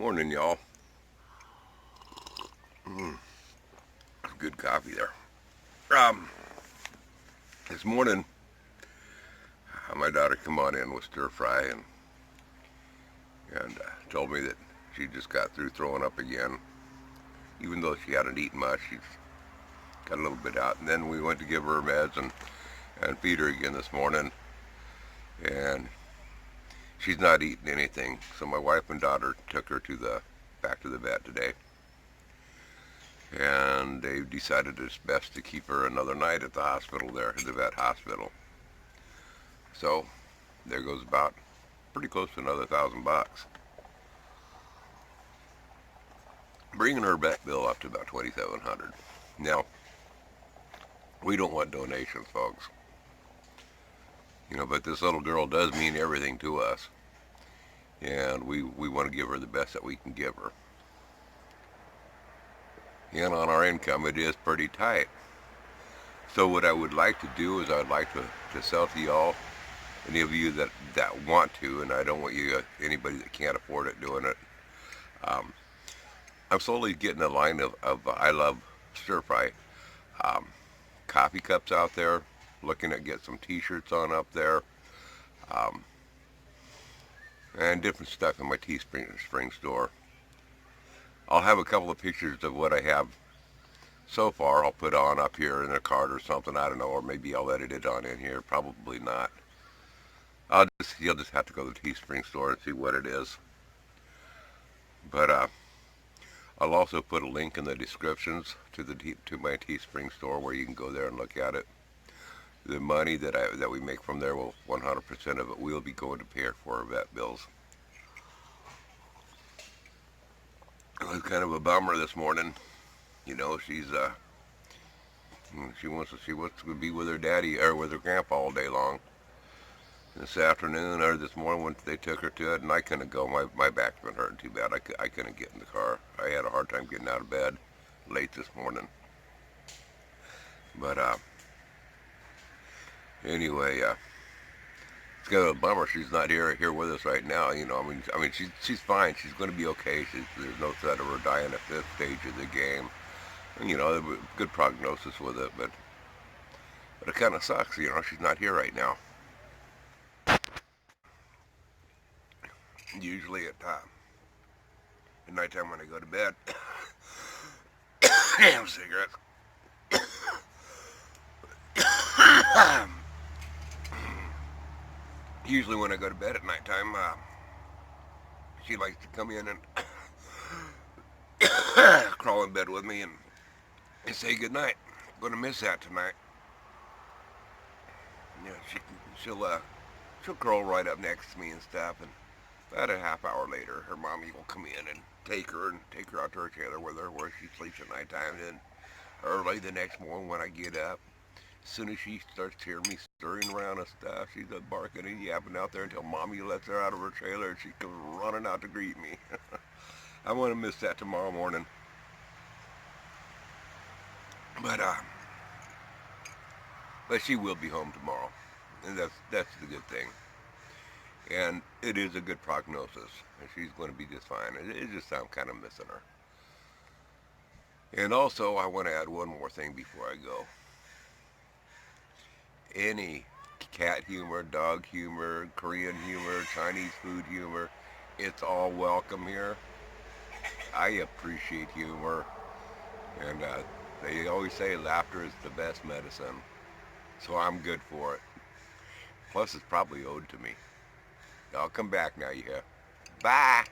Morning, y'all. Good coffee there. Um, this morning, my daughter come on in with Stirfry and told me that she just got through throwing up again. Even though she hadn't eaten much, she's got a little bit out. And then we went to give her meds and feed her again this morning, and she's not eating anything. So my wife and daughter took her to the back to the vet today, and they decided it's best to keep her another night at the hospital there, at the vet hospital. So there goes about pretty close to another $1,000, bringing her vet bill up to about 2,700. Now we don't want donations, folks. But this little girl does mean everything to us, and we want to give her the best that we can give her. And on our income, it is pretty tight. So what I would like to do is I'd like to sell to y'all, any of you that want to, and I don't want you anybody that can't afford it doing it. Um, I'm slowly getting a line of I love stir fry um, coffee cups out there. Looking at get some T-shirts on up there, um, and different stuff in my Teespring store. I'll have a couple of pictures of what I have so far. I'll put on up here in a card or something. I don't know, or maybe I'll edit it on in here. Probably not. You'll just have to go to the Teespring store and see what it is. But I'll also put a link in the descriptions to my Teespring store where you can go there and look at it. The money that we make from there will 100% of it will be going to pay for our vet bills. It was kind of a bummer this morning. She wants to be with her daddy or with her grandpa all day long. This afternoon or this morning when they took her to it, and I couldn't go. My back's been hurting too bad. I couldn't get in the car. I had a hard time getting out of bed late this morning. But anyway, it's kind of a bummer she's not here with us right now. I mean, she's fine. She's going to be okay. There's no threat of her dying at this stage of the game. And, good prognosis with it, but it kind of sucks. She's not here right now. Usually at nighttime when I go to bed, damn cigarettes. Usually when I go to bed at nighttime, she likes to come in and crawl in bed with me and say goodnight. I'm gonna miss that tonight. Yeah, she'll curl right up next to me and stuff. And about a half hour later, her mommy will come in and take her out to her trailer with her where she sleeps at nighttime. And early the next morning when I get up, as soon as she starts hearing me stirring around and stuff, she's barking and yapping out there until mommy lets her out of her trailer and she comes running out to greet me. I'm gonna miss that tomorrow morning. But but she will be home tomorrow, and that's the good thing. And it is a good prognosis, and she's going to be just fine. It's just I'm kind of missing her. And also, I want to add one more thing before I go. Any cat humor, dog humor, Korean humor, Chinese food humor, it's all welcome here. I appreciate humor, and they always say laughter is the best medicine, so I'm good for it. Plus, it's probably owed to me. I'll come back now, you have. Bye!